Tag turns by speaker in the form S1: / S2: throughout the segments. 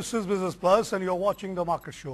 S1: This is Business Plus and you're watching the Market Show.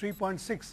S1: 3.6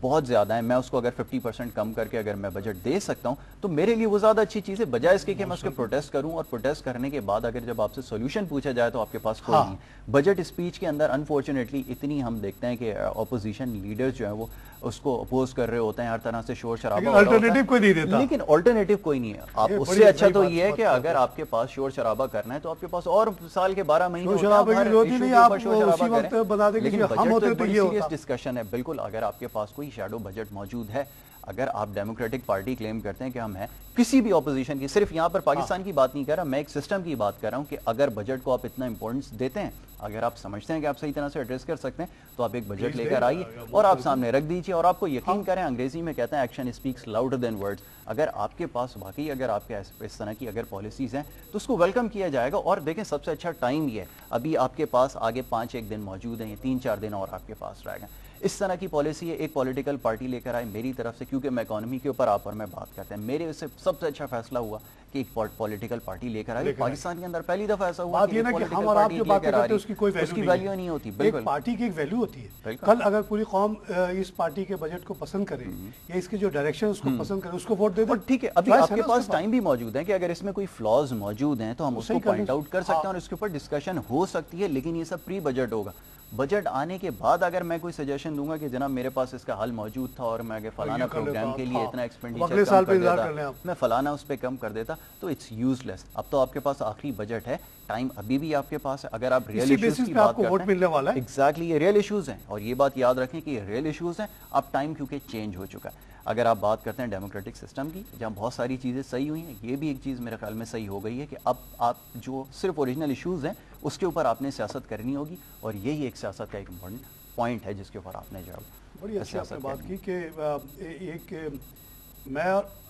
S2: بہت زیادہ ہیں. میں اس کو اگر 50% کم کر کے اگر میں بجٹ دے سکتا ہوں تو میرے لیے وہ زیادہ اچھی چیز ہے, بجائے اس کے کہ میں اس کے پروٹیسٹ کروں, اور پروٹیسٹ کرنے کے بعد اگر جب آپ سے سولوشن پوچھا جائے تو آپ کے پاس کوئی نہیں ہے. بجٹ اسپیچ کے اندر انفارچونیٹلی اتنی ہم دیکھتے ہیں کہ اپوزیشن لیڈرز جو ہیں وہ اس کو اپوز کر رہے ہوتے ہیں, ہر طرح سے شور شرابہ ہو رہا ہوتا ہے,
S1: کوئی نہیں دیتا.
S2: لیکن آلٹرنیٹو کوئی نہیں ہے. آپ اس سے اچھا تو یہ ہے کہ اگر آپ کے پاس شور شرابہ کرنا ہے تو آپ کے پاس اور سال کے 12 مہینے ڈسکشن ہے. بالکل, اگر آپ کے پاس کوئی شیڈو بجٹ موجود ہے, اگر آپ ڈیموکریٹک پارٹی کلیم کرتے ہیں کہ ہم ہیں کسی بھی اپوزیشن کی, صرف یہاں پر پاکستان کی بات نہیں کر رہا, میں ایک سسٹم کی بات کر رہا ہوں کہ اگر بجٹ کو آپ اتنا امپورٹنس دیتے ہیں, اگر آپ سمجھتے ہیں کہ آپ صحیح طرح سے ایڈریس کر سکتے ہیں, تو آپ ایک بجٹ لے کر آئیے اور آپ سامنے رکھ دیجیے. اور آپ کو یقین کریں, انگریزی میں کہتے ہیں action speaks louder than words. اگر آپ کے پاس واقعی اگر آپ کے اس طرح کی اگر پالیسیز ہیں تو اس کو ویلکم کیا جائے گا. اور دیکھیں سب سے اچھا ٹائم یہ ہے, ابھی آپ کے پاس آگے 5-1 دن موجود ہیں, یہ 3-4 دن اور آپ کے پاس رہے گا. اس طرح کی پالیسی ہے, ایک پولیٹیکل پارٹی لے کر آئے. میری طرف سے کیونکہ میں اکانومی کے اوپر آپ اور میں بات کرتے ہیں, میرے سے سب سے اچھا فیصلہ ہوا کہ ایک پولیٹیکل پارٹی لے کر آئے. پاکستان کے اندر پہلی دفعہ ایسا ہوا کہ
S1: ہم اور آپ جو باتیں کرتے ہیں اس کی کوئی
S2: ویلیو نہیں ہوتی.
S1: ایک پارٹی کی ایک ویلیو ہوتی ہے. کل اگر پوری قوم اس پارٹی کے بجٹ کو پسند کرے یا اس کے جو ڈائریکشن اس کو پسند کرے, اس کو ووٹ دے دیں.
S2: ٹھیک ہے, ابھی آپ کے پاس ٹائم بھی موجود ہے کہ اگر اس میں کوئی فلاز موجود ہیں تو ہم اس کو پوائنٹ آؤٹ کر سکتے ہیں اور اس کے اوپر ڈسکشن ہو سکتی ہے. لیکن یہ سب پری بجٹ ہوگا. بجٹ آنے کے بعد اگر میں کوئی سجیشن دوں گا کہ جناب میرے پاس اس کا حل موجود تھا اور میں اگر فلانا پروگرام کے لیے اتنا ایکسپینڈیچر کم کر دیتا, میں فلانا اس پہ کم کر دیتا, تو اٹس یوز لیس. اب تو آپ کے پاس آخری بجٹ ہے, ٹائم ابھی بھی آپ کے پاس ہے. اگر آپ ریئل ایشوز کی بات کرتے ہیں, ایگزیکٹلی یہ ریئل ایشوز ہیں, اور یہ بات یاد رکھیں کہ یہ ریئل ایشوز ہیں. اب ٹائم کیونکہ چینج ہو چکا ہے. اگر آپ بات کرتے ہیں ڈیموکریٹک سسٹم کی, جہاں بہت ساری چیزیں صحیح ہوئی ہیں, یہ بھی ایک چیز میرے خیال میں صحیح ہو گئی ہے کہ اب آپ جو صرف اوریجنل ایشوز ہیں اس کے اوپر آپ نے سیاست کرنی ہوگی, اور یہی ایک سیاست کا ایک امپورٹنٹ پوائنٹ ہے جس کے اوپر آپ نے جو
S1: بڑی اچھی آپ نے بات کی کہ ایک میں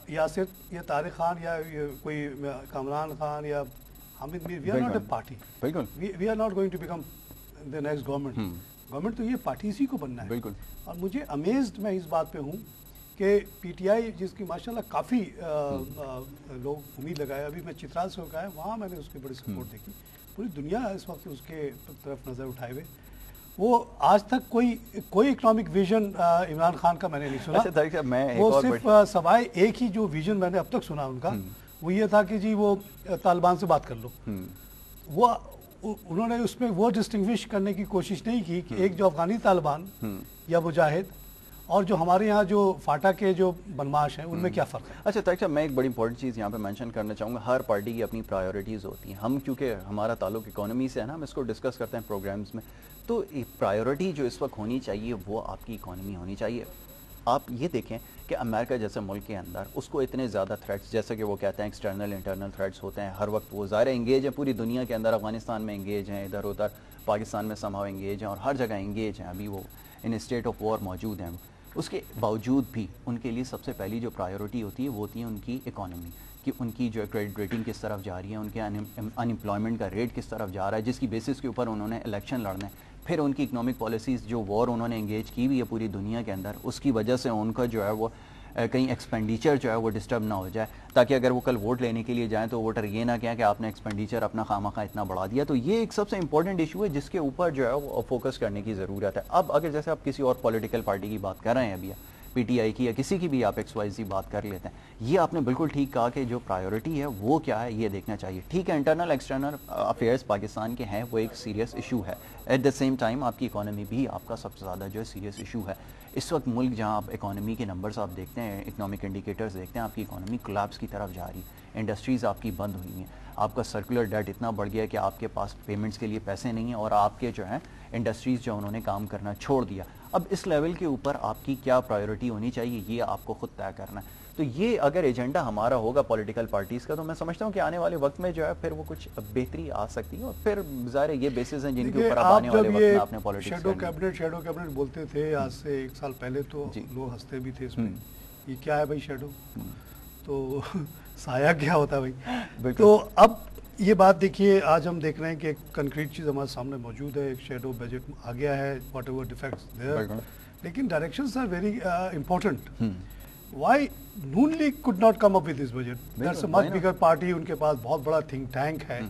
S1: یاسر یا طارق خان یا کوئی کامران خان یا Hamid Mir, we are not a party. We are not going to become the next government. Government تو یہ پارٹی اسی کو بننا ہے.
S2: بالکل.
S1: اور مجھے امیزڈ میں اس بات پہ ہوں کہ پی ٹی آئی جس کی ماشاءاللہ کافی لوگ امید لگائے, ابھی میں چترال سے ہو کے آیا, وہاں میں نے اس کی بڑی سپورٹ دیکھی. پوری دنیا اس وقت اس کے طرف نظر اٹھائے ہوئے. وہ آج تک کوئی اکنامک ویژن عمران خان کا میں نے نہیں سنا. وہ صرف سوائے ایک ہی جو ویژن میں نے اب تک سنا ان کا, وہ یہ تھا کہ جی وہ طالبان سے بات کر لو. وہ انہوں نے اس میں وہ ڈسٹنگوش کرنے کی کوشش نہیں کی کہ ایک جو افغانی طالبان یا مجاہد اور جو ہمارے یہاں جو فاٹا کے جو بدماش ہیں ان میں کیا فرق ہے.
S2: اچھا طارق صاحب, میں ایک بڑی امپورٹنٹ چیز یہاں پہ مینشن کرنا چاہوں گا. ہر پارٹی کی اپنی پرائیورٹیز ہوتی ہیں. ہم کیونکہ ہمارا تعلق اکانومی سے ہے نا, ہم اس کو ڈسکس کرتے ہیں پروگرامز میں, تو پرائیورٹی جو اس وقت ہونی چاہیے وہ آپ کی اکانومی ہونی چاہیے. آپ یہ دیکھیں کہ امریکہ جیسے ملک کے اندر اس کو اتنے زیادہ تھریٹس, جیسے کہ وہ کہتے ہیں ایکسٹرنل انٹرنل تھریٹس ہوتے ہیں ہر وقت. وہ ظاہر انگیج ہیں پوری دنیا کے اندر, افغانستان میں انگیج ہیں, ادھر ادھر پاکستان میں سمہاؤ انگیج ہیں, اور ہر جگہ انگیج ہیں. ابھی وہ ان اسٹیٹ آف وار موجود ہیں. اس کے باوجود بھی ان کے لیے سب سے پہلی جو پرائیورٹی ہوتی ہے وہ ہوتی ہے ان کی اکانومی, کہ ان کی جو کریڈٹ ریٹنگ کس طرف جا رہی ہے, ان کے انمپلائمنٹ کا ریٹ کس طرف جا رہا ہے, جس کی بیسس کے اوپر انہوں نے الیکشن لڑنا ہے. پھر ان کی اکنامک پالیسیز جو وار انہوں نے انگیج کی ہوئی ہے پوری دنیا کے اندر, اس کی وجہ سے ان کا جو ہے وہ کہیں ایکسپینڈیچر جو ہے وہ ڈسٹرب نہ ہو جائے, تاکہ اگر وہ کل ووٹ لینے کے لیے جائیں تو ووٹر یہ نہ کہیں کہ آپ نے ایکسپینڈیچر اپنا خواہ اتنا بڑھا دیا. تو یہ ایک سب سے امپورٹنٹ ایشو ہے جس کے اوپر جو ہے وہ فوکس کرنے کی ضرورت ہے. اب اگر جیسے آپ کسی اور پولیٹیکل پارٹی کی بات کر رہے ہیں, ابھی پی ٹی آئی کی یا کسی کی بھی آپ ایکس وائی زی بات کر لیتے ہیں, یہ آپ نے بالکل ٹھیک کہا کہ جو پرائیورٹی ہے وہ کیا ہے یہ دیکھنا چاہیے. ٹھیک ہے, انٹرنل ایکسٹرنل افیئرس پاکستان کے ہیں, وہ ایک سیریس ایشو ہے. ایٹ دا سیم ٹائم آپ کی اکانومی بھی آپ کا سب سے زیادہ جو ہے سیریس ایشو ہے. اس وقت ملک جہاں آپ اکانومی کے نمبرز آپ دیکھتے ہیں, اکنامک انڈیکیٹرز دیکھتے ہیں, آپ کی اکانومی کولیپس کی طرف جا رہی ہے. انڈسٹریز آپ کی بند ہوئی ہیں, آپ کا سرکولر ڈیٹ اتنا بڑھ گیا کہ آپ کے پاس پیمنٹس کے لیے پیسے نہیں ہیں, اور آپ کے جو ہیں انڈسٹریز جو انہوں نے کام کرنا چھوڑ دیا. اب اس لیول کے اوپر آپ کی کیا پرائیورٹی ہونی چاہیے یہ آپ کو خود طے کرنا ہے. تو یہ اگر ایجنڈا ہمارا ہوگا پولیٹیکل پارٹیز کا, تو میں سمجھتا ہوں کہ آنے والے وقت میں جو ہے پھر وہ کچھ بہتری آ سکتی ہے. اور پھر ظاہر یہ بیسز ہیں جن کے اوپر اب آنے والے وقت میں آپ نے پولیٹکس
S1: شیڈو کیبنٹ بولتے تھے آج سے 1 سال پہلے, تو لوگ ہنستے بھی تھے اس میں, یہ کیا ہے بھائی شیڈو, تو سایہ کیا ہوتا ہے بھائی. تو اب یہ بات دیکھیے, آج ہم دیکھ رہے ہیں کہ ایک کنکریٹ چیز ہمارے سامنے موجود ہے, ایک شیڈو بجٹ آ گیا ہے, واٹ ایور ڈیفیکٹس دیئر, لیکن directions are very important. Why Noon League could not come up with this budget? That's a much bigger party, ان کے پاس بہت بڑا تھنک ٹینک ہے,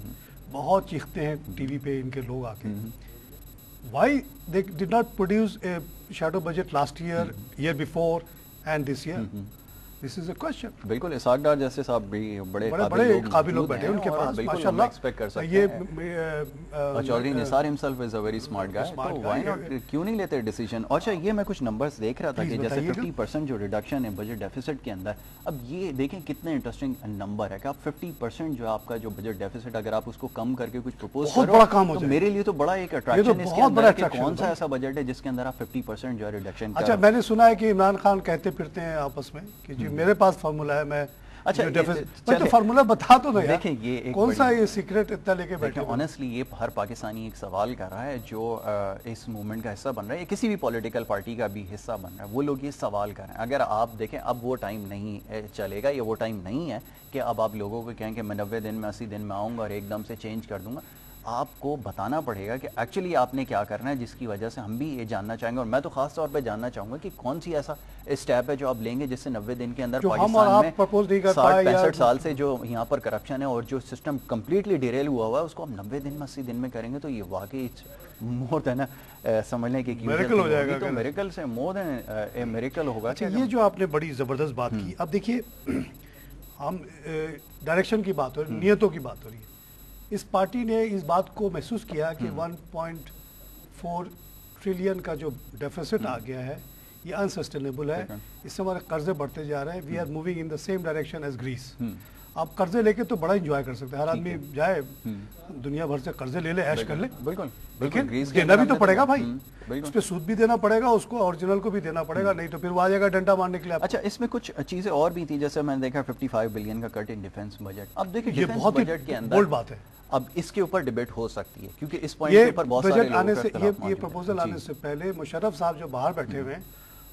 S1: بہت چیختے ہیں ٹی وی پہ ان کے لوگ آ کے. Why they did not produce a shadow budget last year, year before, and this year? This is a question.
S2: بالکل اسحاق ڈار جیسے صاحب بھی بڑے
S1: قابل لوگ بیٹھے ہیں ان کے پاس ماشاءاللہ.
S2: ایکسپیکٹ کر سکتے ہیں Chaudhry Nisar himself is a very smart guy, تو وائی ناٹ, کیوں نہیں لیتے ڈیسیژن. اور اچھا یہ میں کچھ نمبرز دیکھ رہا تھا کہ جیسے 50% جو ریڈکشن ہے بجٹ ڈیفیسٹ کے اندر, اب یہ دیکھیں کتنے انٹرسٹنگ نمبر ہے کہ آپ 50% جو آپ کا جو بجٹ ڈیفیسٹ اگر آپ اس کو کم کر کے کچھ پروپوز کرو تو میرے لیے تو بڑا ایک اٹریکشن ہے اس کے اندر کہ کون سا ایسا بجٹ ہے جس کے اندر آپ 50% جو ہے ریڈکشن.
S1: اچھا میں نے سنا ہے کہ عمران خان کہتے پھرتے ہیں آپس میں کہ جی میرے پاس فارمولا ہے, میں
S2: اچھا
S1: تو فارمولا بتا تو نہیں.
S2: دیکھیں یہ ایک
S1: کون سا یہ سیکرٹ اتنا لے کے بیٹھے.
S2: آنیسٹلی یہ ہر پاکستانی ایک سوال کر رہا ہے جو اس موومنٹ کا حصہ بن رہا ہے, کسی بھی پولیٹیکل پارٹی کا بھی حصہ بن رہا ہے, وہ لوگ یہ سوال کر رہے ہیں. اگر آپ دیکھیں اب وہ ٹائم نہیں چلے گا, یہ وہ ٹائم نہیں ہے کہ اب آپ لوگوں کو کہیں کہ میں 90 دن میں 80 دن میں آؤں گا اور ایک دم سے چینج کر دوں گا. آپ کو بتانا پڑے گا کہ ایکچولی آپ نے کیا کرنا ہے, جس کی وجہ سے ہم بھی یہ جاننا چاہیں گے. اور میں تو خاص طور پہ جاننا چاہوں گا کہ کون سی ایسا اسٹیپ ہے جو آپ لیں گے جس سے 90 دن کے اندر پاکستان میں 60-65 سال سے جو یہاں پر کرپشن ہے اور جو سسٹم کمپلیٹلی ڈیریل ہوا ہے اس کو ہم 90 دن میں 80 دن میں کریں گے, تو یہ واقعی مور دین سمجھنے کی
S1: میریکل ہو جائے گا.
S2: تو میریکل سے مور دین اے میریکل ہوگا.
S1: یہ جو آپ نے بڑی زبردست بات کی, اب دیکھیے ہم ڈائریکشن کی بات ہو رہی ہے, نیتوں کی بات ہو رہی ہے. اس پارٹی نے اس بات کو محسوس کیا کہ 1.4 ٹریلین کا جو ڈیفیسٹ آ گیا ہے یہ انسسٹینیبل ہے, اس سے ہمارے قرضے بڑھتے جا رہے ہیں. We are moving in the same direction as Greece. آپ قرضے لے کے تو بڑا انجوائے کر سکتے ہیں, ہر آدمی جائے دنیا بھر سے قرضے لے لے, عیش کر لے.
S2: بالکل
S1: لیکن دینا بھی تو پڑے گا بھائی, اس پہ سود بھی دینا پڑے گا, اس کو اوریجنل کو بھی دینا پڑے گا, نہیں تو پھر وہ آ جائے گا ڈنڈا مارنے کے لیے.
S2: اچھا اس میں کچھ چیزیں اور بھی تھی, جیسے میں نے دیکھا 55 بلین کا کٹ ان ڈیفنس بجٹ. اب دیکھیں
S1: یہ بہت
S2: بجٹ کے اندر
S1: بولڈ بات ہے.
S2: اب اس کے اوپر ڈیبیٹ ہو سکتی ہے کیونکہ اس پوائنٹ کے اوپر بہت سارے لوگ
S1: یہ پروپوزل آنے سے پہلے مشرف صاحب جو باہر بیٹھے ہوئے ہیں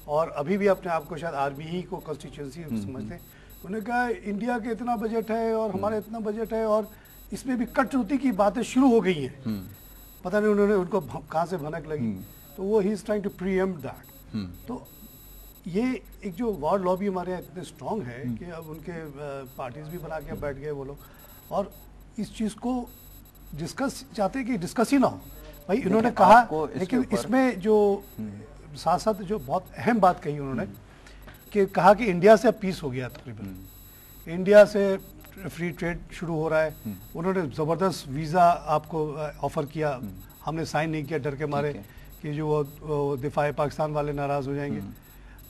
S1: اور ابھی بھی اپنے آپ کو شاید آرمی ہی کو کنسٹیچوئنسی سمجھتے ہیں, انہوں نے کہا انڈیا کے اتنا بجٹ ہے اور ہمارا اتنا بجٹ ہے اور اس میں بھی کٹوتی کی باتیں شروع ہو گئی ہیں. پتہ نہیں انہوں نے ان کو کہاں سے بھنک لگی, تو وہ ہی is trying to preempt that. تو یہ ایک جو وار لابی ہمارے یہاں اتنے اسٹرانگ ہے کہ اب ان کے پارٹیز بھی بنا کے بیٹھ گئے وہ لوگ, اور اس چیز کو ڈسکس چاہتے ہیں کہ ڈسکس ہی نہ ہو. بھائی انہوں نے کہا, لیکن اس میں جو ساتھ ساتھ جو بہت اہم بات کہی انہوں نے کہ کہا کہ انڈیا سے اب پیس ہو گیا تقریباً, انڈیا سے فری ٹریڈ شروع ہو رہا ہے. انہوں نے زبردست ویزا آپ کو آفر کیا, ہم نے سائن نہیں کیا ڈر کے مارے کہ جو وہ دفاع پاکستان والے ناراض ہو جائیں گے.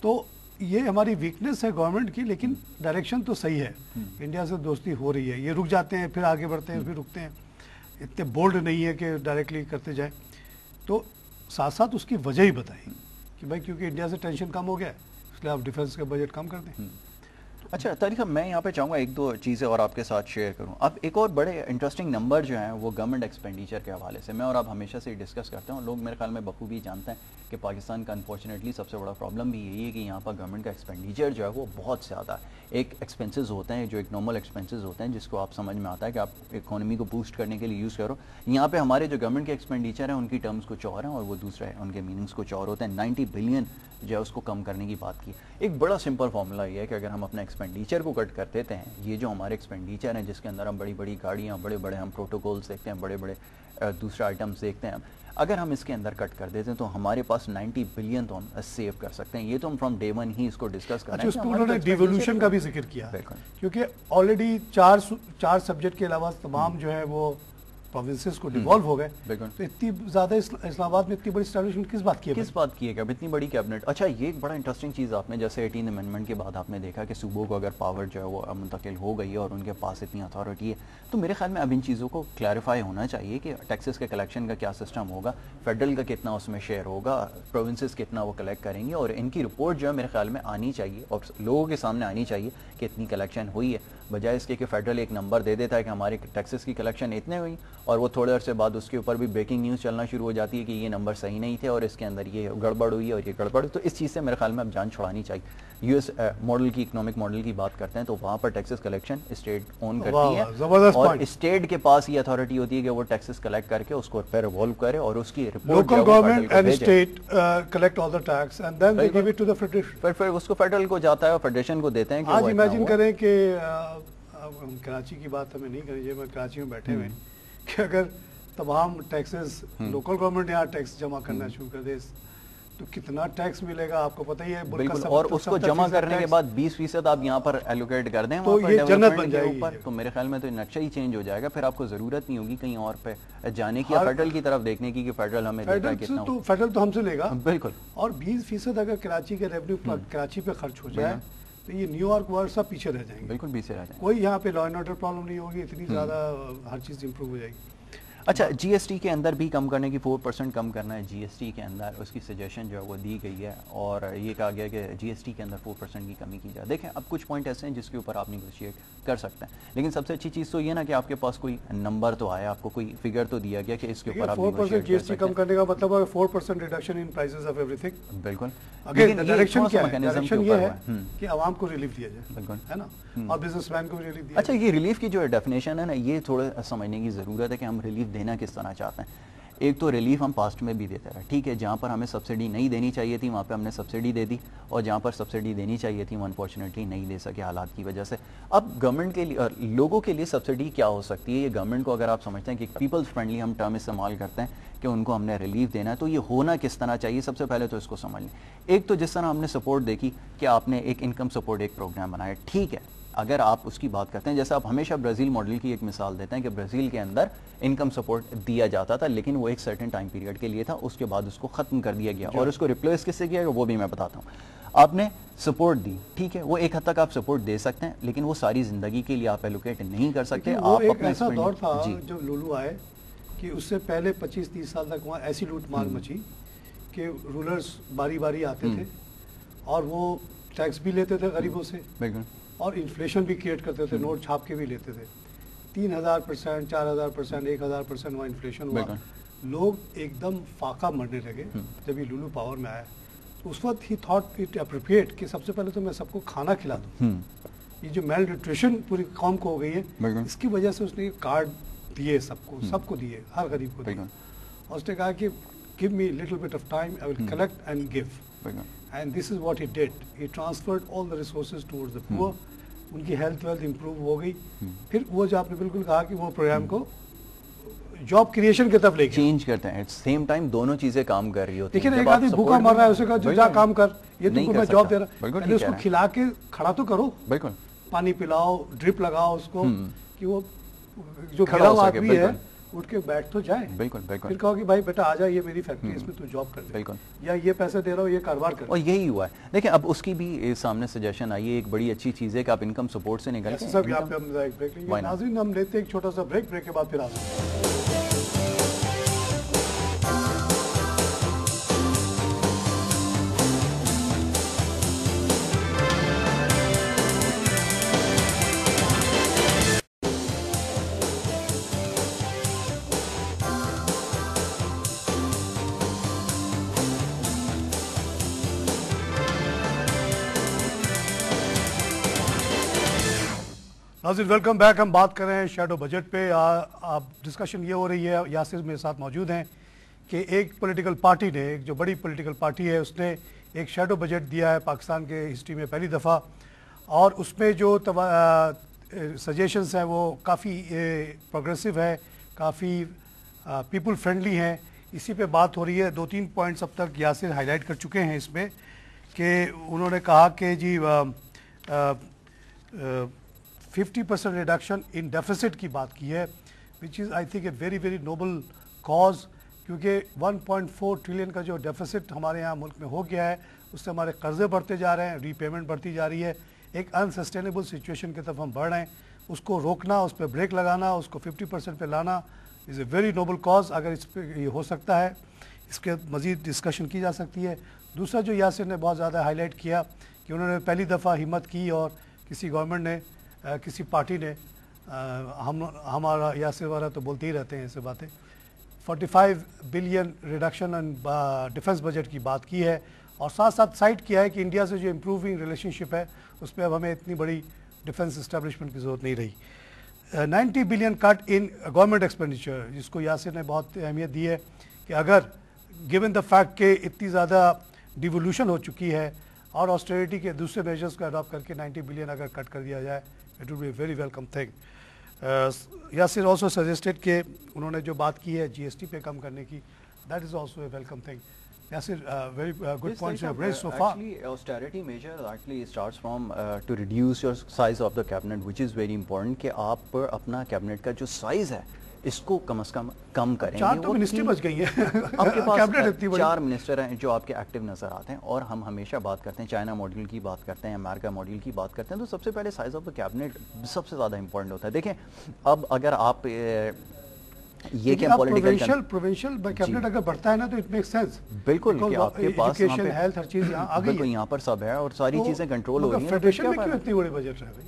S1: تو یہ ہماری ویکنس ہے گورنمنٹ کی, لیکن ڈائریکشن تو صحیح ہے. انڈیا سے دوستی ہو رہی ہے, یہ رک جاتے ہیں پھر آگے بڑھتے ہیں, پھر رکتے ہیں, اتنے بولڈ نہیں ہے کہ ڈائریکٹلی کرتے جائیں. تو ساتھ ساتھ اس کی وجہ ہی بتائی کہ بھائی کیونکہ انڈیا سے ٹینشن کم ہو گیا اس لیے آپ ڈیفنس کا بجٹ کم کر دیں.
S2: اچھا طارق صاحب میں یہاں پہ چاہوں گا ایک دو چیزیں اور آپ کے ساتھ شیئر کروں. اب ایک اور بڑے انٹرسٹنگ نمبر جو ہیں وہ گورنمنٹ ایکسپینڈیچر کے حوالے سے میں اور آپ ہمیشہ سے ڈسکس کرتے ہیں, لوگ میرے خیال میں بخوبی جانتے ہیں کہ پاکستان کا انفارچونیٹلی سب سے بڑا پرابلم بھی یہی ہے کہ یہاں پر گورنمنٹ کا ایکسپینڈیچر جو ہے وہ بہت زیادہ ہے. ایک ایکسپینسز ہوتے ہیں جو ایک نارمل ایکسپینسز ہوتے ہیں جس کو آپ سمجھ میں آتا ہے کہ آپ اکانومی کو بوسٹ کرنے کے لیے یوز کرو. یہاں پہ ہمارے جو گورنمنٹ کے ایکسپینڈیچر ہیں ان کی ٹرمز کچھ اور ہیں اور وہ دوسرے ان کے میننگز کچھ اور ہوتے ہیں. 90 بلین جو ہے اس کو کم کرنے کی بات کی. ایک بڑا سمپل فارمولا یہ ہے کہ اگر ہم اپنے ایکسپینڈیچر کو کٹ کر دیتے ہیں, یہ جو ہمارے ایکسپینڈیچر ہیں جس کے اندر ہم بڑی بڑی گاڑیاں, بڑے بڑے ہم پروٹوکولز دیکھتے ہیں, بڑے بڑے دوسرے آئٹمس دیکھتے ہیں, اگر ہم اس کے اندر کٹ کر دیتے ہیں تو ہمارے پاس 90 بلین تو ہم سیو کر سکتے ہیں. یہ تو ہم فرام ڈے ون ہی اس کو ڈسکس کر رہے ہیں.
S1: اس میں انہوں نے ڈیولوشن کا بھی ذکر کیا کیونکہ آلریڈی 4 سبجیکٹ کے علاوہ تمام جو ہے وہ پروونسز کو ڈیوالو ہو گئے, تو اتنی زیادہ اسلام آباد میں اتنی بڑی اسٹیبلشمنٹ کس بات کی ہے
S2: کہ اتنی بڑی کیبنٹ. اچھا یہ ایک بڑا انٹرسٹنگ چیز آپ نے جیسے 18 امینڈمنٹ کے بعد آپ نے دیکھا کہ صوبوں کو اگر پاور جو ہے وہ منتقل ہو گئی ہے اور ان کے پاس اتنی اتھارٹی ہے, تو میرے خیال میں اب ان چیزوں کو کلیریفائی ہونا چاہیے کہ ٹیکسز کے کلیکشن کا کیا سسٹم ہوگا, فیڈرل کا کتنا اس میں شیئر ہوگا, پروونسز کتنا وہ کلیکٹ کریں گے, اور ان کی رپورٹ جو ہے میرے خیال میں آنی چاہیے اور لوگوں کے سامنے آنی چاہیے کہ اتنی کلیکشن ہوئی ہے, بجائے اس کے کہ فیڈرل ایک نمبر دے دیتا ہے کہ ہمارے ٹیکسز کی کلیکشن اتنے ہوئی اور وہ تھوڑے عرصے بعد اس کے اوپر بھی بریکنگ نیوز چلنا شروع ہو جاتی ہے کہ یہ نمبر صحیح نہیں تھے اور اس کے اندر یہ گڑبڑ ہوئی اور یہ گڑبڑ. تو اس چیز سے میرے خیال میں اب جان چھڑانی چاہیے. یو ایس ماڈل کی اکنامک ماڈل کی بات کرتے ہیں تو وہاں پر ٹیکسز کلیکشن اسٹیٹ اون کرتی ہے اور اسٹیٹ کے پاس یہ اتھارٹی ہوتی ہے کہ وہ ٹیکسز کلیکٹ کر کے اس کو پھر ریوالو کرے اور اس کی report
S1: local government and state collect all the tax and then they give it to the federation.
S2: پھر اس کو فیڈرل کو جاتا ہے اور فیڈریشن کو دیتے ہیں.
S1: آج امیجن کریں کہ ہم کراچی کی بات ہمیں نہیں کرنی چاہیے, میں کراچی میں بیٹھے ہوئے کہ اگر تمام ٹیکسز لوکل گورنمنٹ یہاں ٹیکس جمع کرنا شروع کر دے تو کتنا ٹیکس ملے گا آپ کو پتہ ہی ہے.
S2: بالکل, اور اس کو جمع کرنے کے بعد 20% آپ یہاں پر ایلوکیٹ کر دیں
S1: تو یہ جنت بن جائے گی.
S2: تو میرے خیال میں تو نقشہ ہی چینج ہو جائے گا, پھر آپ کو ضرورت نہیں ہوگی کہیں اور پہ جانے کی یا فیڈرل کی طرف دیکھنے کی کہ فیڈرل ہمیں دے گا کتنا.
S1: تو فیڈرل تو ہم سے لے گا.
S2: بالکل,
S1: اور 20% اگر کراچی کے ریونیو کراچی پہ خرچ ہو جائے تو یہ نیو یارک ورلڈ سب پیچھے رہ جائیں گے.
S2: بالکل پیچھے رہ جائیں گے.
S1: کوئی یہاں پہ لا اینڈ آرڈر پرابلم نہیں ہوگی, اتنی زیادہ ہر چیز امپروو ہو جائے گی.
S2: اچھا, جی ایس ٹی کے اندر بھی کم کرنے کی 4% کم کرنا ہے جی ایس ٹی کے اندر, اس کی سجیشن جو ہے وہ دی گئی ہے, اور یہ کہا گیا کہ جی ایس ٹی کے اندر 4% کی کمی کی جائے. دیکھیں اب کچھ پوائنٹ ایسے ہیں جس کے اوپر آپ نیگوشیٹ کر سکتے ہیں, لیکن سب سے اچھی چیز تو یہ نا کہ آپ کے پاس کوئی نمبر تو آیا, آپ کو کوئی فگر تو دیا گیا کہ اس کے اوپر آپ
S1: 4% جی ایس ٹی کم کرنے کا مطلب ہے 4% reduction in prices of every thing.
S2: بالکل,
S1: لیکن ڈائریکشن کیا ہے؟ ڈائریکشن یہ ہے کہ عوام کو ریلیف دیا جائے. بالکل, ہے نا, اور بزنس مین کو بھی ریلیف دیا.
S2: اچھا, یہ ریلیف کی جو ڈیفینیشن ہے نا, یہ تھوڑا سمجھنے کی ضرورت ہے کہ ہم ریلیف دینا کس طرح چاہتے ہیں. ایک تو ریلیف ہم پاسٹ میں بھی دیتے رہے, ٹھیک ہے, جہاں پر ہمیں سبسڈی نہیں دینی چاہیے تھی وہاں پہ ہم نے سبسڈی دے دی, اور جہاں پر سبسڈی دینی چاہیے تھی وہ انفارچونیٹلی نہیں دے سکے حالات کی وجہ سے. اب گورنمنٹ کے لیے, لوگوں کے لیے سبسڈی کیا ہو سکتی ہے؟ یہ گورنمنٹ کو اگر آپ سمجھتے ہیں کہ پیپلز فرینڈلی ہم ٹرم استعمال کرتے ہیں کہ ان کو ہم نے ریلیف دینا ہے, تو یہ ہونا کس طرح چاہیے؟ سب سے پہلے تو اس کو سمجھ لیں. ایک تو جس طرح ہم نے سپورٹ دیکھی کہ آپ نے ایک انکم سپورٹ ایک پروگرام بنایا, ٹھیک ہے, اگر آپ اس کی بات کرتے ہیں, جیسے آپ ہمیشہ برازیل ماڈل کی ایک مثال دیتے ہیں کہ برازیل کے اندر انکم سپورٹ دیا جاتا تھا, لیکن وہ ایک سرٹن ٹائم پیریڈ کے لیے تھا, اس کے بعد اس کو ختم کر دیا گیا, اور اس کو ریپلیس کس سے کیا گیا وہ بھی میں بتاتا ہوں. آپ نے سپورٹ دی, ٹھیک ہے, وہ ایک حد تک آپ سپورٹ دے سکتے ہیں, لیکن وہ ساری زندگی کے لیے آپ ایلوکیٹ نہیں کر سکتے.
S1: آپ ایک ایسا دور تھا جب لولو آئے کہ اس سے پہلے 25-30 سال تک وہاں ایسی لوٹ مار مچی کہ رولرز باری باری آتے تھے اور وہ ٹیکس بھی لیتے تھے غریبوں سے, اور انفلیشن بھی کریٹ کرتے تھے, نوٹ چھاپ کے بھی لیتے تھے. 3000%, 4000%, 1000% وہاں انفلیشن ہوا, لوگ ایک دم فاقہ مرنے لگے. جب یہ لولو پاور میں آیا تو اس وقت ہی تھاٹ اٹ اپروپریٹ کہ سب سے پہلے تو میں سب کو کھانا کھلا دوں. یہ جو میل نیوٹریشن پوری قوم کو ہو گئی ہے, اس کی وجہ سے اس نے کارڈ دیے سب کو دیے, ہر غریب کو دیے, اور اس نے کہا کہ give me a little bit of time, I will collect and give. And this is what he did. He transferred all the resources towards the poor. ان کی ہیلتھ ویلتھ امپروو ہو گئی. پھر وہ جو آپ نے بالکل کہا کہ وہ پروگرام کو جاب کریشن کی طرف لے کے
S2: چینج کرتے ہیں, سیم ٹائم دونوں چیزیں کام کر رہی ہوتی ہیں.
S1: لیکن ایک آدمی بھوکا مر رہا ہے, اسے کہا جو جا کام کر, یہ تم کو میں جاب دے رہا ہوں, پہلے اس کو کھلا کے کھڑا تو کرو,
S2: بالکل
S1: پانی پلاؤ, ڈرپ لگاؤ اس کو, کہ وہ جو گرا ہوا آدمی ہے اٹھ کے بیٹھ تو جائے.
S2: بالکل بالکل.
S1: پھر کہو کہ بھائی بیٹا آ جا, یہ میری فیکٹری, اس میں تو جاب کر لے,
S2: بالکل,
S1: یا یہ پیسے دے رہا ہو, یہ کاروبار کر.
S2: اور یہی ہوا ہے. دیکھیں اب اس کی بھی سامنے سجیشن آئی ہے, ایک بڑی اچھی چیز ہے کہ آپ انکم سپورٹ سے نکل
S1: سب یہاں پہ ہم ایک بریک لیں گے. ناظرین ہم لیتے ہیں ایک چھوٹا سا بریک کے بعد پھر آتے ہیں. ناظرین ویلکم بیک. ہم بات کر رہے ہیں شیڈو بجٹ پہ. آپ ڈسکشن یہ ہو رہی ہے, یاسر میرے ساتھ موجود ہیں, کہ ایک پولیٹیکل پارٹی نے, ایک جو بڑی پولیٹیکل پارٹی ہے, اس نے ایک شیڈو بجٹ دیا ہے پاکستان کے ہسٹری میں پہلی دفعہ, اور اس میں جو سجیشنز ہیں وہ کافی پروگریسو ہے, کافی پیپل فرینڈلی ہیں. اسی پہ بات ہو رہی ہے. 2-3 پوائنٹس اب تک یاسر ہائی لائٹ کر چکے ہیں اس میں, کہ انہوں نے کہا کہ جی 50% ریڈکشن ان ڈیفیسٹ کی بات کی ہے, which is I think a very very noble cause, کیونکہ 1.4 ٹریلین کا جو ڈیفیسٹ ہمارے یہاں ملک میں ہو گیا ہے, اس سے ہمارے قرضے بڑھتے جا رہے ہیں, ری پیمنٹ بڑھتی جا رہی ہے, ایک انسسٹینیبل سچویشن کی طرف ہم بڑھ رہے ہیں. اس کو روکنا, اس پہ بریک لگانا, اس کو 50% پہ لانا از اے ویری نوبل کاز. اگر اس پہ یہ ہو سکتا ہے, اس کے مزید ڈسکشن کی جا سکتی ہے. دوسرا جو یاسر نے بہت زیادہ ہائی لائٹ کیا کہ انہوں نے پہلی دفعہ ہمت کی, اور کسی گورنمنٹ نے, کسی پارٹی نے, ہمارا یاسر والا تو بولتے ہی رہتے ہیں ایسے باتیں, 45 billion reduction in defence budget کی بات کی ہے, اور ساتھ ساتھ سائٹ کیا ہے کہ انڈیا سے جو امپروونگ ریلیشن شپ ہے اس پہ اب ہمیں اتنی بڑی ڈیفنس اسٹیبلشمنٹ کی ضرورت نہیں رہی. 90 بلین کٹ ان گورنمنٹ ایکسپینڈیچر, جس کو یاسر نے بہت اہمیت دی ہے کہ اگر گیون دا فیکٹ کہ اتنی زیادہ ڈیولوشن ہو چکی ہے, اور آسٹریریٹی کے دوسرے میجرز کو اڈاپٹ کر کے 90 بلین اگر کٹ کر دیا جائے, it will be a very welcome thing. Yasir also suggested کہ انہوں نے جو بات کی ہے جی ایس ٹی پہ کم کرنے کی, that is also a welcome thing. Yasir, very good
S2: Yes,
S1: points you
S2: Taisha,
S1: have raised so far.
S2: actually, austerity measure actually starts from to reduce your size of the cabinet, which is very important کہ آپ اپنا cabinet کا جو size ہے اس کو کم از کم کم کریں گے.
S1: 4 تو منسٹری بچ گئی ہیں.
S2: آپ کے
S1: Cabinet
S2: پاس
S1: اتنی بڑی.
S2: 4 منسٹر ہیں جو آپ کے ایکٹیو نظر آتے ہیں, اور ہم ہمیشہ بات کرتے ہیں چائنا ماڈل کی بات کرتے ہیں, امریکہ ماڈل کی بات کرتے ہیں, تو سب سے پہلے سائز آف دا کیبنٹ سب سے زیادہ امپورٹنٹ ہوتا ہے. دیکھیں اب اگر آپ یہ کہ
S1: پروونشل کیبنٹ اگر بڑھتا ہے نا تو اٹ میک سینس.
S2: بالکل کہ آپ کے پاس
S1: ایجوکیشن ہیلتھ ہر چیز یہاں آ گئی
S2: بالکل یہاں پر سب ہے اور ساری چیزیں کنٹرول ہو رہی ہیں.
S1: فیڈریشن میں کیوں اتنی بڑی بجٹ رہ گئی؟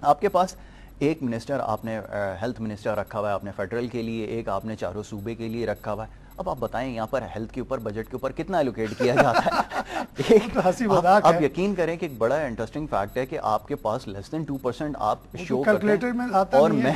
S2: آپ کے پاس ایک منسٹر آپ نے ہیلتھ منسٹر رکھا ہوا ہے آپ نے فیڈرل کے لیے, ایک آپ نے چاروں صوبے کے لیے رکھا ہوا ہے. اب آپ بتائیں یہاں پر ہیلتھ کے اوپر بجٹ کے اوپر کتنا ایلوکیٹ کیا جاتا ہے؟ اب یقین کریں کہ ایک بڑا انٹرسٹنگ فیکٹ ہے کہ آپ کے پاس لیس دین 2% آپ شو کرتے ہیں, اور میں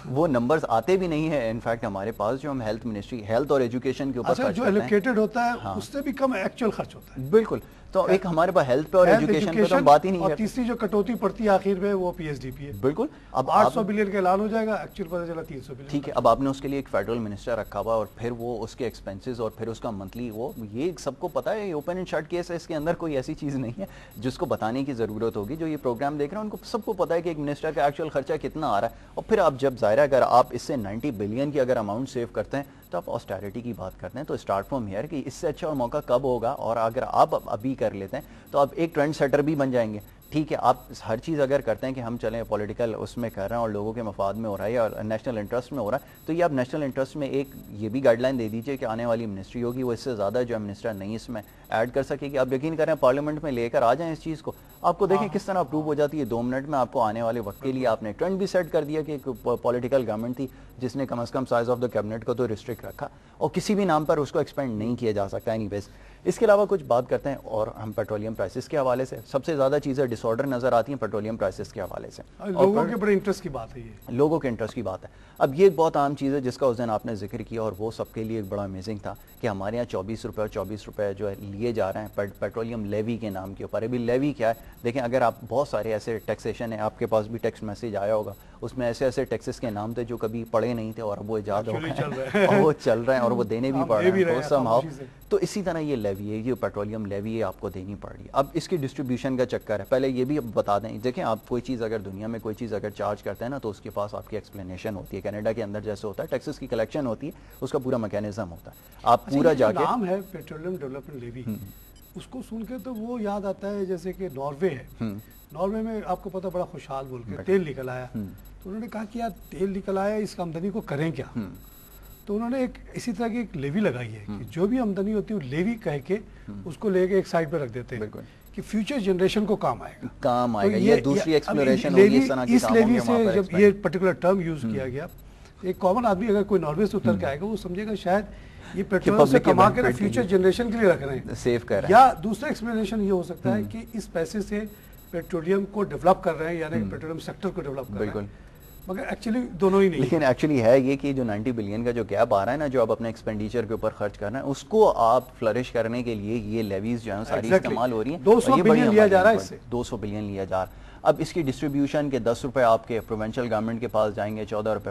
S2: وہ نمبرز آتے بھی نہیں ہیں. انفیکٹ ہمارے پاس جو ہم ہیلتھ منسٹری ہیلتھ اور ایجوکیشن کے اوپر خرچ
S1: جو ایلوکیٹڈ ہوتا ہے اس سے بھی کم ایکچوئل خرچ ہوتا ہے.
S2: بالکل, تو ایک ہمارے پاس ہیلتھ پہ اور ایجوکیشن پہ تو ہم بات ہی نہیں
S1: کرتے.
S2: کرتے.
S1: اور تیسری جو کٹوتی پڑتی ہے آخر میں وہ پی ایس ڈی پی ہے.
S2: بالکل, اب
S1: 800 بلین کا اعلان ہو جائے گا, ایکچوئل پتہ چلا 300 بلین.
S2: ٹھیک ہے, اب آپ نے اس کے لیے ایک فیڈرل منسٹر رکھا ہوا اور پھر وہ اس کے ایکسپینسز اور پھر اس کا منتھلی, وہ یہ سب کو پتا ہے, یہ اوپن اینڈ شٹ کیس ہے, اس کے اندر کوئی ایسی چیز نہیں ہے جس کو بتانے کی ضرورت ہوگی. جو یہ پروگرام دیکھ رہے ہیں ان کو سب کو پتا ہے کہ ایک منسٹر کا ایکچوئل خرچہ کتنا آ رہا ہے. اور پھر آپ جب ظاہر ہے اگر آپ اس سے 90 بلین کی اگر اماؤنٹ سیو کرتے ہیں تو آپ آسٹیرٹی کی بات کرتے ہیں, تو اسٹارٹ فرام ہیئر کہ اس سے اچھا اور موقع کب ہوگا. اور اگر آپ ابھی کر لیتے ہیں تو آپ ایک ٹرینڈ سیٹر بھی بن جائیں گے. ٹھیک ہے, آپ ہر چیز اگر کرتے ہیں کہ ہم چلیں پولیٹیکل اس میں کر رہے ہیں اور لوگوں کے مفاد میں ہو رہا ہے یا نیشنل انٹرسٹ میں ہو رہا ہے, تو یہ آپ نیشنل انٹرسٹ میں ایک یہ بھی گائیڈ لائن دے دیجئے کہ آنے والی منسٹری ہوگی وہ اس سے زیادہ جو ہے منسٹر نہیں اس میں ایڈ کر سکے گی. آپ یقین کریں پارلیمنٹ میں لے کر آ جائیں اس چیز کو, آپ کو دیکھیں کس طرح اپروو ہو جاتی ہے 2 منٹ میں. آپ کو آنے والے وقت کے لیے آپ نے ٹرینڈ بھی سیٹ کر دیا کہ ایک پولیٹیکل گورنمنٹ تھی جس نے کم از کم سائز آف دا کیبنٹ کو تو ریسٹرکٹ رکھا اور کسی بھی نام پر اس کو ایکسپینڈ نہیں کیا جا سکتا. اینی ویز اس کے علاوہ کچھ بات کرتے ہیں اور ہم پیٹرولیم پرائسز کے حوالے سے سب سے زیادہ چیزیں ڈس آرڈر نظر آتی ہیں پیٹرولیم پرائسز کے حوالے سے.
S1: لوگوں کے بڑے انٹرسٹ کی بات ہے, یہ
S2: لوگوں کے انٹرسٹ کی بات ہے. اب یہ ایک بہت عام چیز ہے جس کا اس دن آپ نے ذکر کیا اور وہ سب کے لیے ایک بڑا امیزنگ تھا کہ ہمارے یہاں 24 روپے جو ہے لیے جا رہے ہیں پیٹرولیم لیوی کے نام کے اوپر. ابھی لیوی کیا ہے دیکھیں, اگر آپ بہت سارے ایسے ٹیکسیشن ہیں, آپ کے پاس بھی ٹیکسٹ میسیج آیا ہوگا, اس میں ایسے ایسے ٹیکسز کے نام تھے جو کبھی پڑے نہیں تھے اور اب وہ ایجاد ہو گئے اور وہ چل رہے ہیں اور وہ دینے بھی پڑ رہے ہیں somehow. تو اسی طرح یہ لیوی ہے, یہ پیٹرولیم لیوی ہے, آپ کو دینی پڑ رہی ہے. اب اس کی ڈسٹریبیوشن کا چکر ہے. پہلے یہ بھی بتا دیں, دیکھیں آپ کوئی چیز اگر دنیا میں کوئی چیز اگر چارج کرتے ہیں نا تو اس کے پاس آپ کی ایکسپلینیشن ہوتی ہے. کینیڈا کے اندر جیسے ہوتا ہے ٹیکسز کی کلیکشن ہوتی ہے, اس کا پورا میکینزم ہوتا ہے. آپ پورا جا کے
S1: نام ہے پیٹرولیم ڈیولپمنٹ لیوی, اس کو سن کے تو وہ یاد آتا ہے جیسے کہ ناروے ہے. ناروے میں آپ کو پتا بڑا خوشحال ملک ہے, تیل نکل آیا, تو انہوں نے کہا کہ یار تیل نکل آیا, اس کا آمدنی کو کریں کیا. تو انہوں نے ایک اسی طرح کی ایک لیوی لگائی ہے کہ جو بھی آمدنی ہوتی ہے وہ لیوی کہہ کے اس کو لے کے ایک سائڈ پہ رکھ دیتے ہیں کہ فیوچر جنریشن کو کام آئے گا.
S2: یہ دوسری ایکسپلوریشن ہوگی اس طرح کی
S1: اس لیوی سے جب یہ پرٹیکولر ٹرم یوز کیا گیا, ایک کامن آدمی اگر کوئی ناروے سے اتر کے آئے گا وہ سمجھے گا شاید یہ پیٹرول سے کما کے فیوچر جنریشن کے لیے رکھ رہے ہیں,
S2: سیو کر رہے ہیں.
S1: یا دوسرا ایکسپلینیشن یہ ہو سکتا ہے کہ اس پیسے سے پیٹرولیم کو ڈیولپ کر رہے ہیں, یعنی پیٹرولیم سیکٹر کو ڈیولپ کر رہے ہیں. مگر ایکچولی دونوں ہی نہیں,
S2: لیکن ایکچولی ہے یہ کہ جو 90 بلین کا جو گیپ آ رہا ہے نا جو آپ اپنے ایکسپینڈیچر کے اوپر خرچ کر رہے ہیں, اس کو آپ فلرش کرنے کے لیے یہ لیویز جو ہیں ساری استعمال ہو رہی ہیں.
S1: 200 بلین لیا جا رہا ہے اس سے,
S2: 200 بلین لیا جا رہا ہے. اب اس کی ڈسٹریبیوشن کے 10 روپے آپ کے پروونشل گورنمنٹ کے پاس جائیں گے, 14 روپے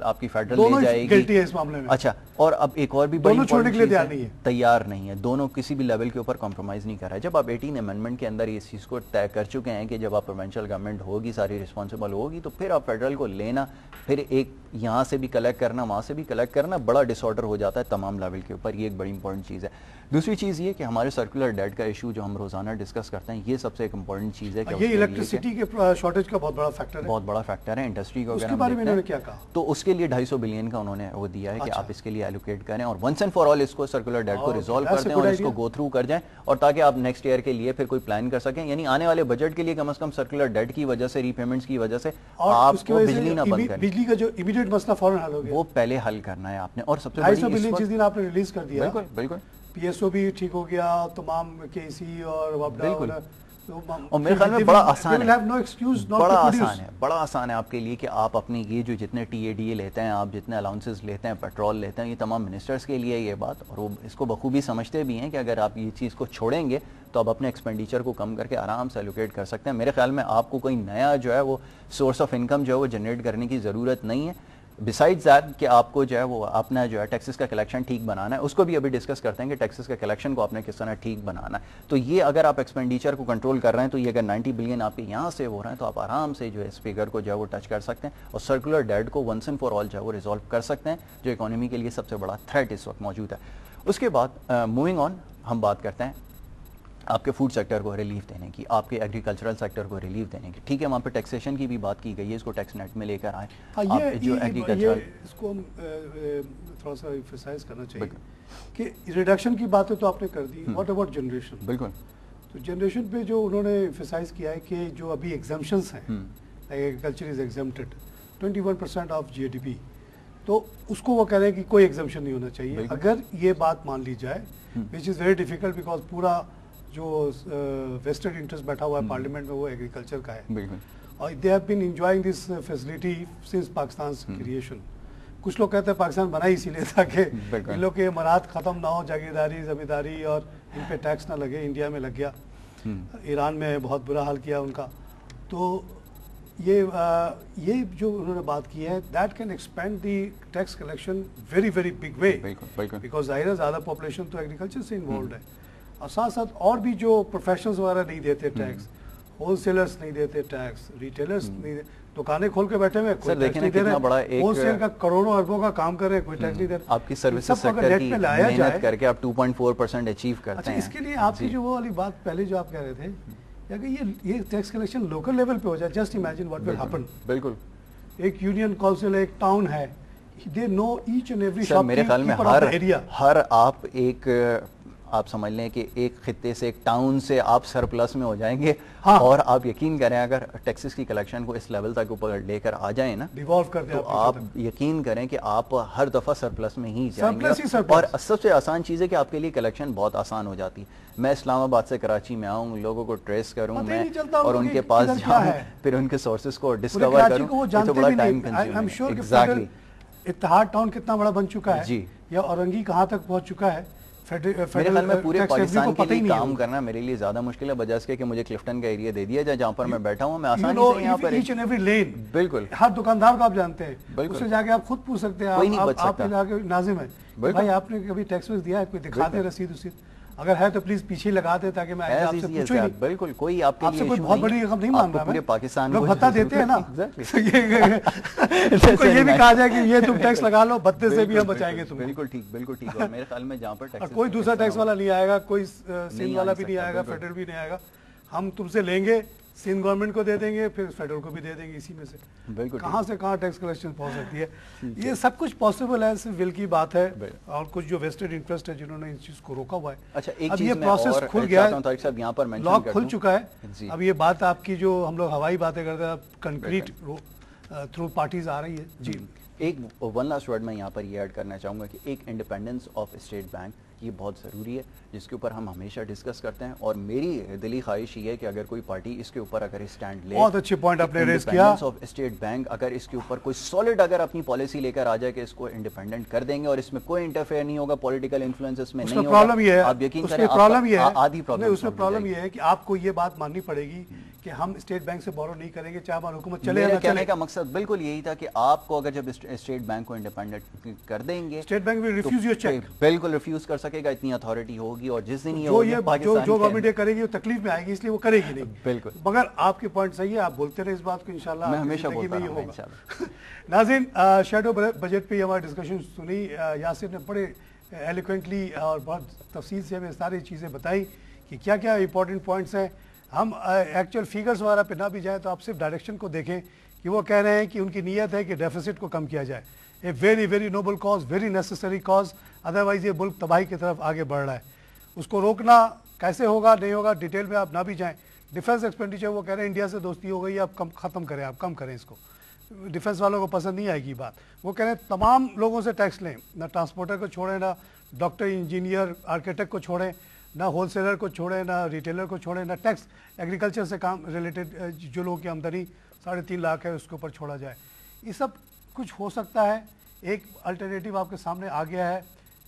S2: آپ کی فیڈرل لے جائے گی. اچھا, اور اب ایک اور بھی بڑی تیار نہیں ہے, دونوں کسی بھی لیول کے اوپر کمپرومائز نہیں کر رہا ہے. جب آپ 18 امینڈمنٹ کے اندر اس چیز کو طے کر چکے ہیں کہ جب آپ پروونشل گورنمنٹ ہوگی ساری رسپانسبل ہوگی تو پھر آپ فیڈرل کو لینا, پھر ایک یہاں سے بھی کلیکٹ کرنا وہاں سے بھی کلیکٹ کرنا, بڑا ڈس آرڈر ہو جاتا ہے تمام لیول کے اوپر. یہ ایک بڑی امپورٹنٹ چیز ہے. دوسری چیز یہ کہ ہمارے سرکولر ڈیٹ کا ایشو جو ہم روزانہ ڈسکس کرتے ہیں, یہ سب سے ایک امپورٹنٹ چیز ہے.
S1: یہ الیکٹریسٹی کے شارٹیج کا بہت بڑا فیکٹر ہے,
S2: بہت بڑا فیکٹر ہے انڈسٹری کو.
S1: اس کے بارے میں انہوں نے کیا کہا,
S2: تو اس کے لیے 250 بلین کا انہوں نے وہ دیا ہے کہ آپ اس کے لیے ایلوکیٹ کریں اور ونس اینڈ فار آل اس کو سرکولر ڈیٹ کو ریزالو کر دیں اور اس کو گو تھرو کر جائیں, اور تاکہ آپ نیکسٹ ایئر کے لیے پھر کوئی پلان کر سکیں. یعنی آنے والے بجٹ کے لیے کم از کم سرکولر ڈیٹ کی وجہ سے, ری پیمنٹس کی وجہ سے آپ کو بجلی نہ بند کریں,
S1: بجلی کا جو امیڈیٹ مسئلہ فوراً حل ہو گیا,
S2: وہ پہلے حل کرنا ہے آپ نے. اور سب سے
S1: 250 بلین جس دن آپ نے ریلیز کر دیا,
S2: بالکل بالکل
S1: پی ایس او بھی ٹھیک ہو گیا, تمام کے سی اور
S2: بالکل, اور میرے خیال میں بڑا آسان ہے, بڑا آسان ہے آپ کے لیے کہ آپ اپنی یہ جو جتنے ٹی اے ڈی اے لیتے ہیں, آپ جتنے الاؤنسز لیتے ہیں, پیٹرول لیتے ہیں, یہ تمام منسٹرز کے لیے یہ بات, اور وہ اس کو بخوبی سمجھتے بھی ہیں کہ اگر آپ یہ چیز کو چھوڑیں گے تو آپ اپنے ایکسپینڈیچر کو کم کر کے آرام سے ایلوکیٹ کر سکتے ہیں. میرے خیال میں آپ کو کوئی نیا جو ہے وہ سورس آف انکم جو ہے وہ جنریٹ کرنے کی ضرورت نہیں ہے. بسائڈز دیٹ کہ آپ کو جو ہے وہ اپنا جو ہے ٹیکسز کا کلیکشن ٹھیک بنانا ہے, اس کو بھی ابھی ڈسکس کرتے ہیں کہ ٹیکسز کا کلیکشن کو آپ نے کس طرح ٹھیک بنانا ہے. تو یہ اگر آپ ایکسپینڈیچر کو کنٹرول کر رہے ہیں تو یہ اگر 90 بلین آپ کے یہاں سے ہو رہے ہیں تو آپ آرام سے جو ہے اس فگر کو جو ہے وہ ٹچ کر سکتے ہیں اور سرکولر ڈیٹ کو ونس اینڈ فار آل جو ہے وہ ریزالو کر سکتے ہیں, جو اکانومی کے لیے سب سے بڑا تھریٹ اس وقت موجود ہے. اس کے بعد موونگ آن ہم بات کرتے ہیں آپ کے فوڈ سیکٹر کو ریلیف دینے کی, آپ کے ایگریکلچرل سیکٹر کو ریلیف دینے کی. ٹھیک ہے, وہاں پہ ٹیکسیشن کی بھی بات کی گئی ہے, اس کو ٹیکس نیٹ میں لے کر آئیں.
S1: اس کو ہم تھوڑا سا ایمفیسائز کرنا چاہیے کہ ریڈکشن کی باتیں تو آپ نے کر دی, واٹ اباؤٹ جنریشن.
S2: بالکل,
S1: تو جنریشن پہ جو انہوں نے ایمفیسائز کیا ہے کہ جو ابھی ایگزمپشنس ہیں, agriculture is exempted 21% of GDP, تو اس کو وہ کہہ رہے ہیں کہ کوئی ایگزمپشن نہیں ہونا چاہیے. اگر یہ بات مان لی جائے وچ از ویری ڈیفیکلٹ بیکاز پورا جو ویسٹرن انٹرسٹ بیٹھا ہوا ہے پارلیمنٹ میں وہ ایگریکلچر کا ہے, اور they have been enjoying this facility since Pakistan's creation. کچھ لوگ کہتے ہیں پاکستان بنا ہی اسی لیے تھا کہ ان لوگ کے امارات ختم نہ ہو, جاگیرداری زمینداری اور ان پہ ٹیکس نہ لگے. انڈیا میں لگ گیا, ایران میں بہت برا حال کیا ان کا. تو یہ جو انہوں نے بات کی ہے that can expand the tax collection very very big way, because ظاہر ہے زیادہ پاپولیشن تو ایگریکلچر سے انوالوڈ ہے. اور ساتھ ساتھ اور بھی جو پروفیشنلز وغیرہ نہیں دیتے ٹیکس, ہول سیلرس نہیں دیتے ٹیکس, ریٹیلرس نہیں دیتے, دکانیں کھول کے بیٹھے ہوئے کوئی ٹیکس نہیں دے رہے, ہول سیل کا کروڑوں اربوں کا کام کر رہے کوئی ٹیکس نہیں دے رہے.
S2: آپ کی سروسز سیکٹر کی محنت کر کے آپ 2.4% اچیو کرتے ہیں.
S1: اس کے لیے آپ کی جو وہ والی بات پہلے جو آپ کہہ رہے تھے کہ یہ ٹیکس کلیکشن لوکل لیول پہ ہو جائے, just imagine what will happen. بالکل, ایک یونین کونسل ہے, ایک ٹاؤن ہے, دے نو ایچ اینڈ ایوری شاپ
S2: میرے خیال میں ہر آپ ایک آپ سمجھ لیں کہ ایک خطے سے, ایک ٹاؤن سے آپ سرپلس میں ہو جائیں گے. اور آپ یقین کریں اگر ٹیکسز کی کلیکشن کو اس لیول تک اوپر لے کر آ جائیں نا, تو آپ یقین کریں کہ آپ ہر دفعہ سرپلس میں ہی جائیں گے. اور سب سے آسان چیز ہے کہ آپ کے لیے کلیکشن بہت آسان ہو جاتی ہے. میں اسلام آباد سے کراچی میں آؤں, لوگوں کو ٹریس کروں میں اور ان کے پاس جاؤں, پھر ان کے سورسز کو ڈسکور کروں, تو بڑا ٹائم کنزیومنگ ہے.
S1: اتحاد ٹاؤن کتنا بڑا بن چکا ہے, یا اورنگی کہاں تک پہنچ چکا ہے.
S2: میرے خیال میں پورے پاکستان کے لیے کام کرنا میرے لیے زیادہ مشکل ہے, بجائے اس کے کہ مجھے کلفٹن کا ایریا دے دیا جائے جہاں پر میں بیٹھا ہوں, میں آسانی سے یہاں پر
S1: ایچ اینڈ ایوری لین,
S2: بالکل
S1: ہر دکاندار کو آپ جانتے ہیں, اس سے جا کے آپ خود پوچھ سکتے ہیں, آپ کے جا کے ناظم ہے بھائی آپ نے کبھی ٹیکس ویکس دیا ہے, کوئی دکھا دیں رسید وسید, اگر ہے تو پلیز پیچھے لگا دیں تاکہ میں آپ سے پوچھوں ہی.
S2: بالکل, کوئی آپ کے لیے
S1: کوئی بہت بڑی رقم نہیں مانگ رہا,
S2: پورے پاکستان
S1: لوگ بھتا دیتے ہیں نا, یہ بھی کہا جائے کہ یہ تم ٹیکس لگا لو, بھتے سے بھی ہم بچائیں گے تم.
S2: بالکل ٹھیک, بالکل ٹھیک. اور میرے خیال میں جہاں پر
S1: کوئی دوسرا ٹیکس والا نہیں آئے گا, کوئی سندھ والا بھی نہیں آئے گا, فیڈرل بھی نہیں آئے گا, ہم تم سے لیں گے, سندھ گورنمنٹ کو دے دیں گے, پھر فیڈرل کو بھی دے دیں گے, اسی میں سے کہاں سے کہاں ٹیکس کلیکشن پہنچ سکتی ہے. یہ سب کچھ پاسبل ہے, صرف ول کی بات ہے, اور کچھ جو ویسٹڈ انٹرسٹ ہے جنہوں نے اس چیز کو روکا ہوا ہے.
S2: اچھا,
S1: اب یہ پروسیس کھل گیا ہے, لاک کھل چکا ہے. اب یہ بات آپ کی جو ہم لوگ ہوائی باتیں کرتے ہیں, اب کنکریٹ تھرو پارٹیز آ رہی ہے. جی,
S2: ایک ون لاسٹ ورڈ میں یہاں پر یہ ایڈ کرنا چاہوں گا کہ ایک انڈیپینڈنس آف اسٹیٹ بینک یہ بہت ضروری ہے, جس کے اوپر ہم ہمیشہ ڈسکس کرتے ہیں, اور میری دلی خواہش یہ ہے کہ اگر کوئی پارٹی اس کے اوپر اگر اسٹینڈ لے,
S1: بہت اچھے پوائنٹ آپ نے ریز کیا,
S2: انڈیپینڈنس آف اسٹیٹ بینک اگر اس کے اوپر کوئی سالڈ اگر اپنی پالیسی لے کر آ جائے کہ اس کو انڈیپینڈنٹ کر دیں گے اور اس میں کوئی انٹرفیئر نہیں ہوگا, پولیٹیکل انفلوئنس اس میں نہیں ہوگا.
S1: پرابلم یہ ہے,
S2: آپ یقین کریں
S1: آدھی پرابلم, اس میں پرابلم یہ ہے کہ آپ کو یہ بات ماننی پڑے گی کہ ہم اسٹیٹ بینک سے بورو نہیں کریں گے, چاہے ہماری حکومت چلے یا نہ چلے.
S2: کہنے کا مقصد بالکل یہی تھا کہ آپ کو اگر جب اسٹیٹ بینک کو انڈیپینڈنٹ کر دیں گے,
S1: state bank will refuse your cheque,
S2: بالکل ریفیوز کر سکے گا, اتنی اتھارٹی ہوگی, اور جس دن
S1: جو گورنمنٹ کرے گی وہ تکلیف میں آئے گی, اس لیے وہ کرے گی نہیں.
S2: بالکل,
S1: مگر آپ کے پوائنٹ صحیح ہے, آپ بولتے رہے اس بات کو, انشاءاللہ
S2: میں ہمیشہ بولتا رہوں انشاءاللہ.
S1: ناظرین, شیڈو بجٹ پہ ہماری ڈسکشن سنی, یاسر نے بڑے ایلیکوینٹلی اور بہت تفصیل سے ہمیں ساری چیزیں بتائی کہ کیا کیا امپورٹنٹ پوائنٹس ہیں. ہم ایکچوئل فیگرز وغیرہ پہ نہ بھی جائیں تو آپ صرف ڈائریکشن کو دیکھیں کہ وہ کہہ رہے ہیں کہ ان کی نیت ہے کہ ڈیفیسٹ کو کم کیا جائے. اے very very noble cause, very necessary cause, otherwise یہ ملک تباہی کی طرف آگے بڑھ رہا ہے. اس کو روکنا کیسے ہوگا, نہیں ہوگا, ڈیٹیل میں آپ نہ بھی جائیں. ڈیفنس ایکسپینڈیچر وہ کہہ رہے ہیں انڈیا سے دوستی ہو گئی, آپ ختم کریں, آپ کم کریں اس کو. ڈیفنس والوں کو پسند نہیں آئے گی بات. وہ کہہ رہے ہیں تمام لوگوں سے ٹیکس لیں, نہ ٹرانسپورٹر کو چھوڑیں, نہ ڈاکٹر, انجینئر, آرکیٹیکٹ کو چھوڑیں, نہ ہول سیلر کو چھوڑیں, نہ ریٹیلر کو چھوڑیں, نہ ٹیکس ایگریکلچر سے کام ریلیٹڈ جو لوگوں کی آمدنی 3.5 لاکھ ہے اس کے اوپر چھوڑا جائے. یہ سب کچھ ہو سکتا ہے. ایک الٹرنیٹیو آپ کے سامنے آ گیا ہے.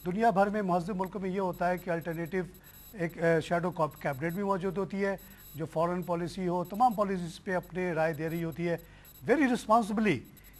S1: دنیا بھر میں مہذب ملکوں میں یہ ہوتا ہے کہ الٹرنیٹیو ایک شیڈو کیبنٹ بھی موجود ہوتی ہے جو فارن پالیسی ہو, تمام پالیسیز پہ اپنے رائے دے رہی ہوتی ہے, very responsibly.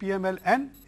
S1: PMLN,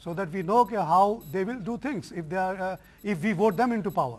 S1: so that we know how they will do things if they are if we vote them into power।